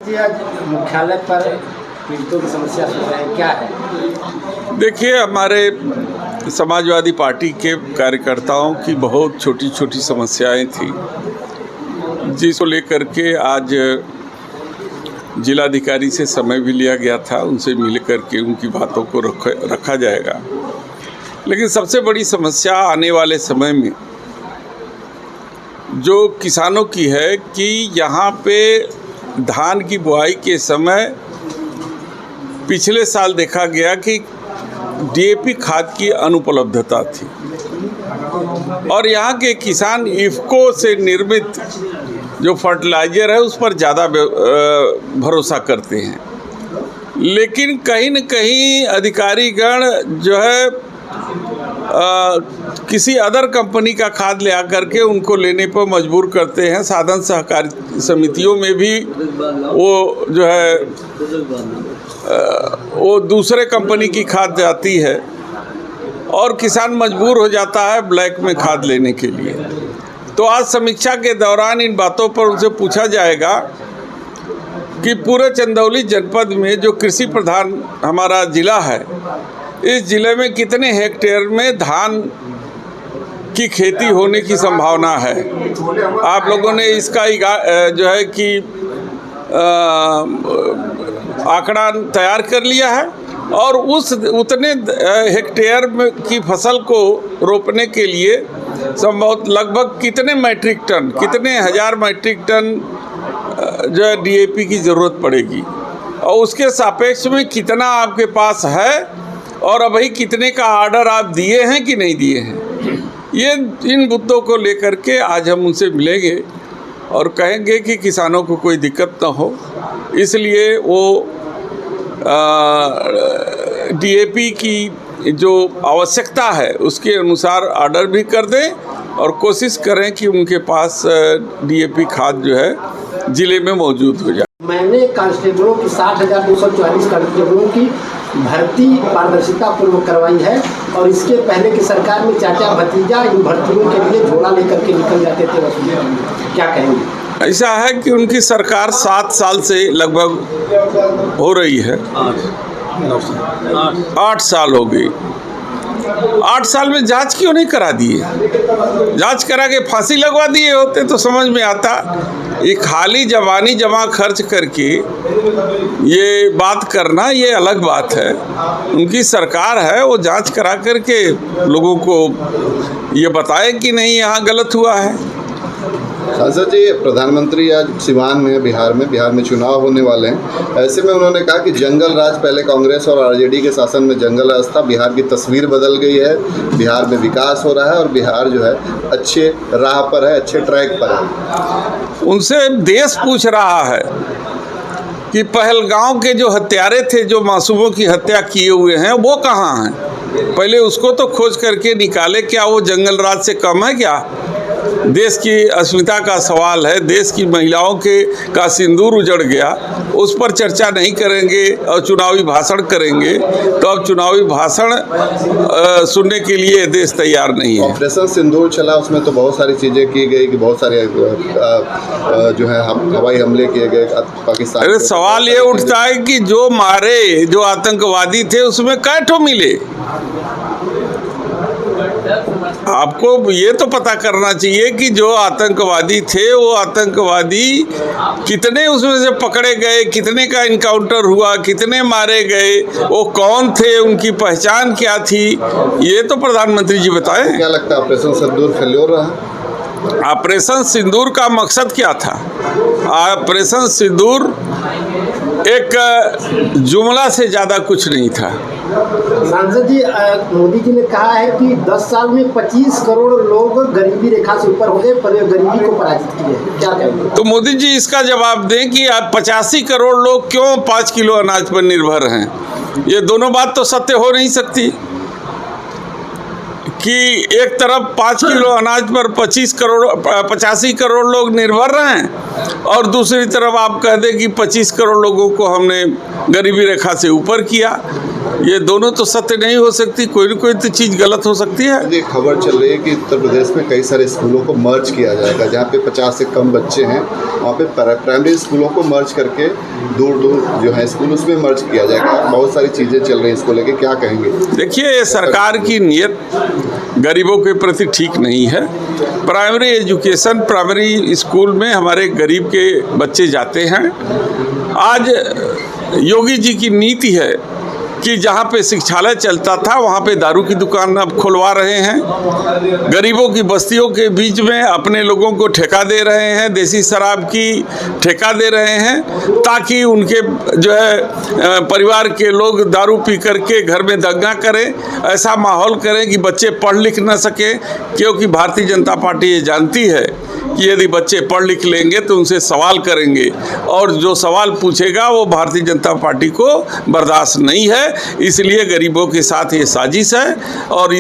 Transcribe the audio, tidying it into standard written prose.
जी, आज मुख्यालय पर पीड़ितों की समस्या सुन रहे हैं, क्या है? देखिए, हमारे समाजवादी पार्टी के कार्यकर्ताओं की बहुत छोटी छोटी समस्याएं थी, जिसको लेकर के आज जिलाधिकारी से समय भी लिया गया था। उनसे मिल करके उनकी बातों को रखा जाएगा। लेकिन सबसे बड़ी समस्या आने वाले समय में जो किसानों की है कि यहाँ पे धान की बुआई के समय पिछले साल देखा गया कि डीएपी खाद की अनुपलब्धता थी और यहाँ के किसान इफ़को से निर्मित जो फर्टिलाइज़र है उस पर ज़्यादा भरोसा करते हैं। लेकिन कहीं न कहीं अधिकारीगण जो है किसी अदर कंपनी का खाद ले आकर के उनको लेने पर मजबूर करते हैं। साधन सहकारी समितियों में भी वो जो है वो दूसरे कंपनी की खाद जाती है और किसान मजबूर हो जाता है ब्लैक में खाद लेने के लिए। तो आज समीक्षा के दौरान इन बातों पर उनसे पूछा जाएगा कि पूरे चंदौली जनपद में जो कृषि प्रधान हमारा ज़िला है, इस ज़िले में कितने हेक्टेयर में धान की खेती होने की संभावना है। आप लोगों ने इसका जो है कि आंकड़ा तैयार कर लिया है और उतने हेक्टेयर में की फसल को रोपने के लिए संभवत लगभग कितने मैट्रिक टन, कितने हज़ार मैट्रिक टन जो है डीएपी की ज़रूरत पड़ेगी और उसके सापेक्ष में कितना आपके पास है और अभी कितने का ऑर्डर आप दिए हैं कि नहीं दिए हैं। ये इन मुद्दों को लेकर के आज हम उनसे मिलेंगे और कहेंगे कि किसानों को कोई दिक्कत ना हो, इसलिए वो डीएपी की जो आवश्यकता है उसके अनुसार ऑर्डर भी कर दें और कोशिश करें कि उनके पास डीएपी खाद जो है ज़िले में मौजूद हो जाए। मैंने कांस्टेबलों की 60,244 कांस्टेबलों की भर्ती पारदर्शिता पूर्वक करवाई है और इसके पहले की सरकार में चाचा भतीजा इन भर्तियों के लिए झोला लेकर के निकल जाते थे वसूली। क्या कहेंगे? ऐसा है कि उनकी सरकार 7 साल से लगभग हो रही है, 8 साल हो गई। 8 साल में जांच क्यों नहीं करा दिए? जांच करा के फांसी लगवा दिए होते तो समझ में आता। ये खाली जवानी जमा खर्च करके ये बात करना ये अलग बात है। उनकी सरकार है, वो जांच करा करके लोगों को ये बताए कि नहीं यहाँ गलत हुआ है। सांसद जी, प्रधानमंत्री आज सिवान में बिहार में चुनाव होने वाले हैं। ऐसे में उन्होंने कहा कि जंगल राज, पहले कांग्रेस और आरजेडी के शासन में जंगल राज था, बिहार की तस्वीर बदल गई है, बिहार में विकास हो रहा है और बिहार जो है अच्छे राह पर है, अच्छे ट्रैक पर है। उनसे देश पूछ रहा है कि पहलगांव के जो हत्यारे थे, जो मासूमों की हत्या किए हुए हैं, वो कहाँ हैं? पहले उसको तो खोज करके निकाले। क्या वो जंगल राज से कम है क्या? देश की अस्मिता का सवाल है, देश की महिलाओं का सिंदूर उजड़ गया, उस पर चर्चा नहीं करेंगे और चुनावी भाषण करेंगे तो अब चुनावी भाषण सुनने के लिए देश तैयार नहीं है। ऑपरेशन सिंदूर चला, उसमें तो बहुत सारी चीज़ें की गई कि बहुत सारे जो है हवाई हमले किए गए पाकिस्तान। अरे सवाल ये उठता है कि जो मारे, जो आतंकवादी थे, उसमें कै ठो मिले? आपको ये तो पता करना चाहिए कि जो आतंकवादी थे वो आतंकवादी कितने उसमें से पकड़े गए, कितने का इनकाउंटर हुआ, कितने मारे गए, वो कौन थे, उनकी पहचान क्या थी, ये तो प्रधानमंत्री जी बताएं। क्या लगता है ऑपरेशन सिंदूर फेल्योर रहा? ऑपरेशन सिंदूर का मकसद क्या था? ऑपरेशन सिंदूर एक जुमला से ज़्यादा कुछ नहीं था। सांसद जी, मोदी जी ने कहा है कि 10 साल में 25 करोड़ लोग गरीबी रेखा से ऊपर हो गए, पर गरीबी को पराजित किए। क्या कहेंगे? तो मोदी जी इसका जवाब दें कि आप 85 करोड़ लोग क्यों 5 किलो अनाज पर निर्भर हैं। ये दोनों बात तो सत्य हो नहीं सकती कि एक तरफ 5 किलो अनाज पर 85 करोड़ लोग निर्भर हैं और दूसरी तरफ आप कह दें कि 25 करोड़ लोगों को हमने गरीबी रेखा से ऊपर किया। ये दोनों तो सत्य नहीं हो सकती, कोई न कोई तो चीज़ गलत हो सकती है। ये खबर चल रही है कि उत्तर प्रदेश में कई सारे स्कूलों को मर्ज किया जाएगा, जहाँ पे 50 से कम बच्चे हैं वहाँ पे प्राइमरी स्कूलों को मर्ज करके दूर जो है स्कूल उसमें मर्ज किया जाएगा। बहुत सारी चीज़ें चल रही हैं, इसको लेके क्या कहेंगे? देखिए, सरकार की नीयत गरीबों के प्रति ठीक नहीं है। प्राइमरी एजुकेशन, प्राइमरी स्कूल में हमारे गरीब के बच्चे जाते हैं। आज योगी जी की नीति है कि जहाँ पे शिक्षालय चलता था वहाँ पे दारू की दुकान अब खुलवा रहे हैं। गरीबों की बस्तियों के बीच में अपने लोगों को ठेका दे रहे हैं, देसी शराब की ठेका दे रहे हैं, ताकि उनके जो है परिवार के लोग दारू पी करके घर में दंगा करें, ऐसा माहौल करें कि बच्चे पढ़ लिख न सकें। क्योंकि भारतीय जनता पार्टी ये जानती है कि यदि बच्चे पढ़ लिख लेंगे तो उनसे सवाल करेंगे, और जो सवाल पूछेगा वो भारतीय जनता पार्टी को बर्दाश्त नहीं है। इसलिए गरीबों के साथ ये साजिश है और